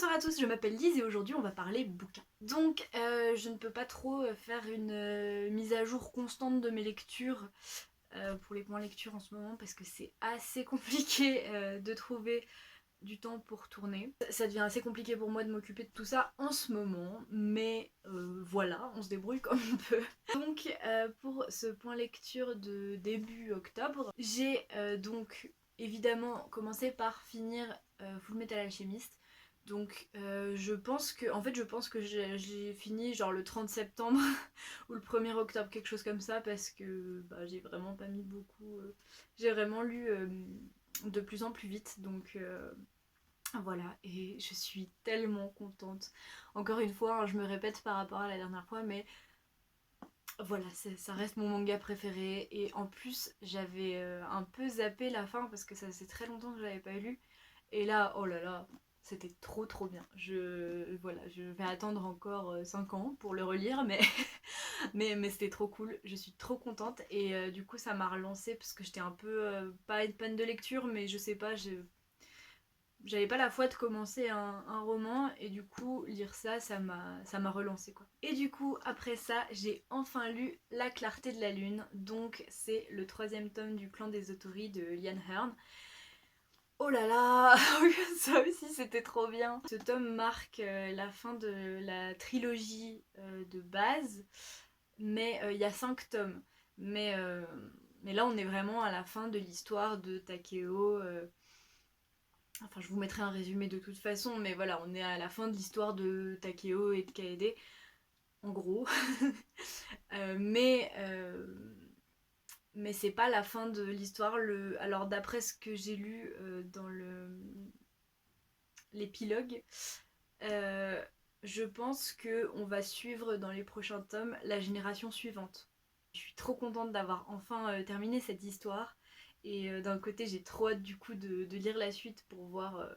Bonsoir à tous, je m'appelle Lise et aujourd'hui on va parler bouquins. Donc je ne peux pas trop faire une mise à jour constante de mes lectures pour les points lecture en ce moment parce que c'est assez compliqué de trouver du temps pour tourner. Ça devient assez compliqué pour moi de m'occuper de tout ça en ce moment, mais voilà, on se débrouille comme on peut. Donc pour ce point lecture de début octobre, j'ai donc évidemment commencé par finir Full Metal Alchemist. Donc je pense que j'ai fini genre le 30 septembre ou le 1er octobre, quelque chose comme ça, parce que bah, j'ai vraiment pas mis beaucoup. J'ai vraiment lu de plus en plus vite, donc voilà, et je suis tellement contente. Encore une fois, hein, je me répète par rapport à la dernière fois, mais voilà, ça reste mon manga préféré. Et en plus, j'avais un peu zappé la fin parce que ça faisait très longtemps que je l'avais pas lu. Et là, oh là là, c'était trop bien. Voilà, je vais attendre encore 5 ans pour le relire, mais, mais c'était trop cool. Je suis trop contente. Et du coup, ça m'a relancée parce que j'étais un peu, pas une panne de lecture, mais je sais pas, j'avais pas la foi de commencer un roman et du coup lire ça, ça m'a relancé quoi. Et du coup après ça j'ai enfin lu La Clarté de la Lune, donc c'est le 3e tome du Clan des Otori de Liane Hearn. Oh là là, ça aussi c'était trop bien. Ce tome marque la fin de la trilogie de base, mais il y a 5 tomes. Mais, euh, mais là on est vraiment à la fin de l'histoire de Takeo. Enfin, je vous mettrai un résumé de toute façon, mais voilà, on est à la fin de l'histoire de Takeo et de Kaede, en gros. Mais c'est pas la fin de l'histoire. Alors, d'après ce que j'ai lu dans l'épilogue, euh, je pense qu'on va suivre dans les prochains tomes la génération suivante. Je suis trop contente d'avoir enfin terminé cette histoire. Et d'un côté, j'ai trop hâte du coup de lire la suite pour voir,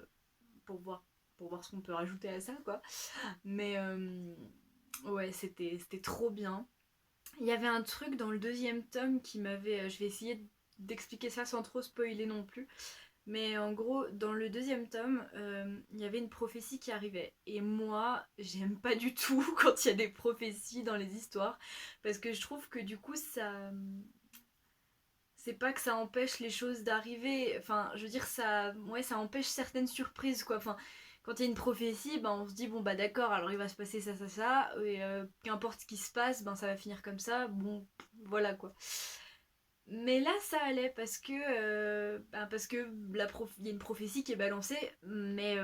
pour voir ce qu'on peut rajouter à ça, quoi. Mais ouais, c'était trop bien. Il y avait un truc dans le 2e tome qui m'avait... je vais essayer d'expliquer ça sans trop spoiler non plus. Mais en gros, dans le 2e tome, il y avait une prophétie qui arrivait. Et moi, j'aime pas du tout quand il y a des prophéties dans les histoires. Parce que je trouve que du coup, ça... C'est pas que ça empêche les choses d'arriver. Enfin, je veux dire, ouais, ça empêche certaines surprises, quoi. Enfin, quand il y a une prophétie, ben, on se dit, bon, bah d'accord, alors il va se passer ça. Et qu'importe ce qui se passe, ben, ça va finir comme ça. Bon, voilà, quoi. Mais là, ça allait parce que il y a une prophétie qui est balancée, mais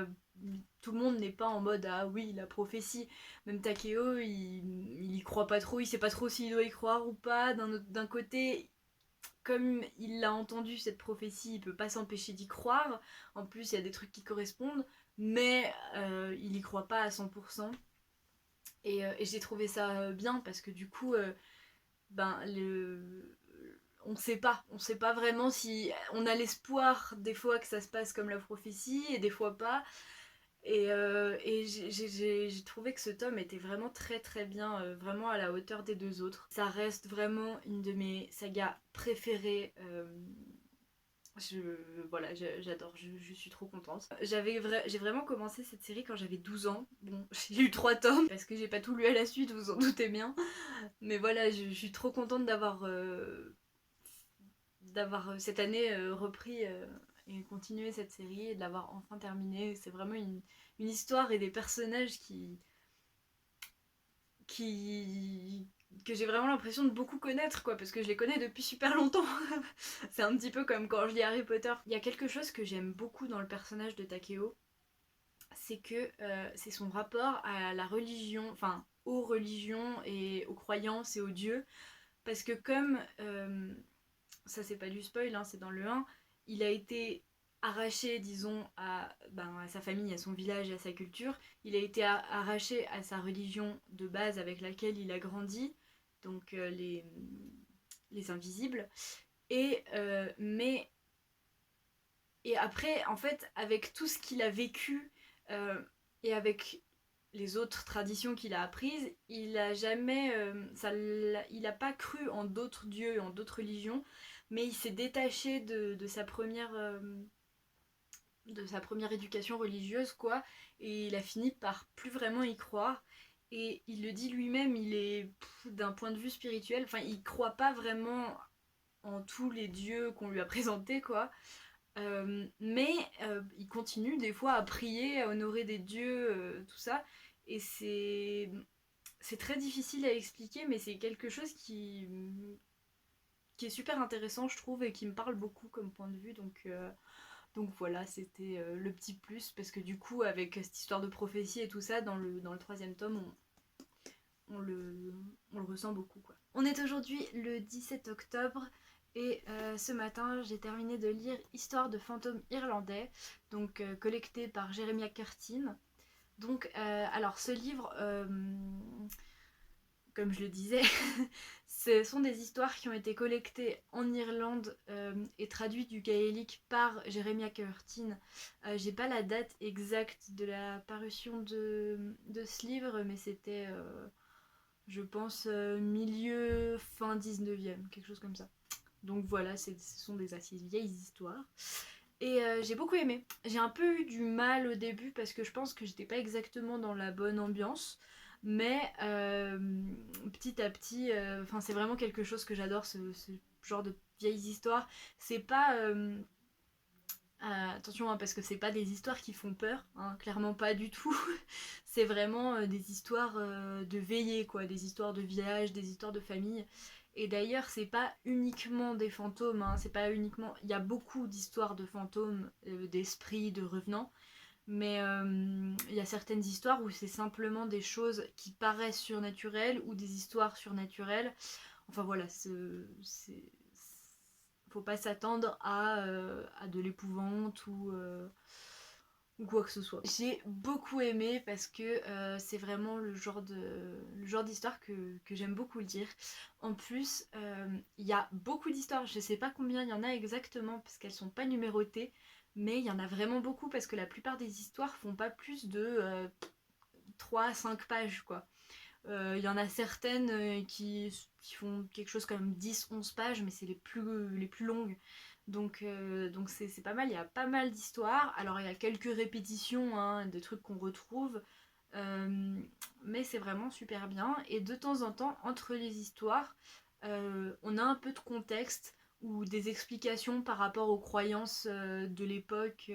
tout le monde n'est pas en mode ah oui, la prophétie. Même Takeo, il y croit pas trop, il sait pas trop s'il doit y croire ou pas. D'un côté, comme il a entendu cette prophétie, il peut pas s'empêcher d'y croire. En plus, il y a des trucs qui correspondent, mais il y croit pas à 100%. Et j'ai trouvé ça bien parce que du coup, ben on sait pas vraiment si on a l'espoir des fois que ça se passe comme la prophétie et des fois pas. Et j'ai trouvé que ce tome était vraiment très bien, vraiment à la hauteur des deux autres. Ça reste vraiment une de mes sagas préférées. Je, voilà, j'adore, je suis trop contente. J'ai vraiment commencé cette série quand j'avais 12 ans. Bon, j'ai eu 3 tomes parce que j'ai pas tout lu à la suite, vous en doutez bien. Mais voilà, je suis trop contente d'avoir cette année repris et continué cette série et de l'avoir enfin terminée. C'est vraiment une histoire et des personnages qui que j'ai vraiment l'impression de beaucoup connaître, quoi, parce que je les connais depuis super longtemps. C'est un petit peu comme quand je lis Harry Potter. Il y a quelque chose que j'aime beaucoup dans le personnage de Takeo, c'est que c'est son rapport à la religion, enfin aux religions et aux croyances et aux dieux, parce que comme ça c'est pas du spoil, hein, c'est dans le 1, il a été arraché, disons, à sa famille, à son village, à sa culture. Il a été arraché à sa religion de base avec laquelle il a grandi, donc les invisibles. Et, et après, en fait, avec tout ce qu'il a vécu et avec les autres traditions qu'il a apprises, il a jamais, il a pas cru en d'autres dieux et en d'autres religions, mais il s'est détaché de sa première de sa première éducation religieuse quoi, et il a fini par plus vraiment y croire. Et il le dit lui-même, il est d'un point de vue spirituel, enfin il croit pas vraiment en tous les dieux qu'on lui a présentés quoi. Mais il continue des fois à prier, à honorer des dieux, tout ça. Et c'est très difficile à expliquer, mais c'est quelque chose qui est super intéressant, je trouve, et qui me parle beaucoup comme point de vue. Donc voilà, c'était le petit plus, parce que du coup, avec cette histoire de prophétie et tout ça, dans le troisième tome, on le ressent beaucoup, quoi. On est aujourd'hui le 17 octobre. Et ce matin, j'ai terminé de lire Histoire de fantômes irlandais, donc collecté par Jeremiah Curtin. Donc, alors ce livre, comme je le disais, ce sont des histoires qui ont été collectées en Irlande et traduites du gaélique par Jeremiah Curtin. J'ai pas la date exacte de la parution de ce livre, mais c'était, je pense, milieu, fin 19e, quelque chose comme ça. Donc voilà, ce sont des assez vieilles histoires. Et j'ai beaucoup aimé. J'ai un peu eu du mal au début parce que je pense que j'étais pas exactement dans la bonne ambiance. Mais petit à petit, c'est vraiment quelque chose que j'adore, ce genre de vieilles histoires. C'est pas... attention, hein, parce que c'est pas des histoires qui font peur, hein, clairement pas du tout. C'est vraiment des histoires de veillée, quoi, des histoires de village, des histoires de famille. Et d'ailleurs, c'est pas uniquement des fantômes, hein, c'est pas uniquement. Il y a beaucoup d'histoires de fantômes, d'esprits, de revenants, mais il y a certaines histoires où c'est simplement des choses qui paraissent surnaturelles ou des histoires surnaturelles. Enfin voilà, faut pas s'attendre à de l'épouvante ou quoi que ce soit. J'ai beaucoup aimé parce que c'est vraiment le genre d'histoire que j'aime beaucoup lire. En plus, il y a beaucoup d'histoires, je sais pas combien il y en a exactement parce qu'elles sont pas numérotées, mais il y en a vraiment beaucoup parce que la plupart des histoires font pas plus de 3 à 5 pages quoi. Il y en a certaines qui font quelque chose comme 10-11 pages, mais c'est les plus longues. Donc c'est pas mal, il y a pas mal d'histoires. Alors il y a quelques répétitions, hein, des trucs qu'on retrouve, mais c'est vraiment super bien. Et de temps en temps, entre les histoires, on a un peu de contexte ou des explications par rapport aux croyances de l'époque.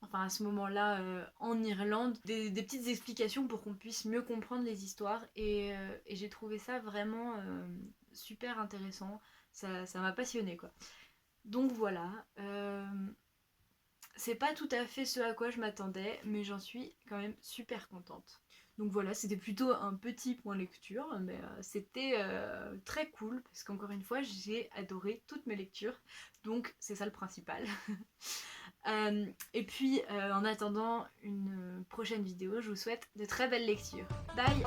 Enfin à ce moment-là en Irlande, des petites explications pour qu'on puisse mieux comprendre les histoires et j'ai trouvé ça vraiment super intéressant, ça m'a passionné quoi. Donc voilà, c'est pas tout à fait ce à quoi je m'attendais, mais j'en suis quand même super contente. Donc voilà, c'était plutôt un petit point lecture, mais c'était très cool, parce qu'encore une fois, j'ai adoré toutes mes lectures, donc c'est ça le principal. Et puis, en attendant une prochaine vidéo, je vous souhaite de très belles lectures. Bye!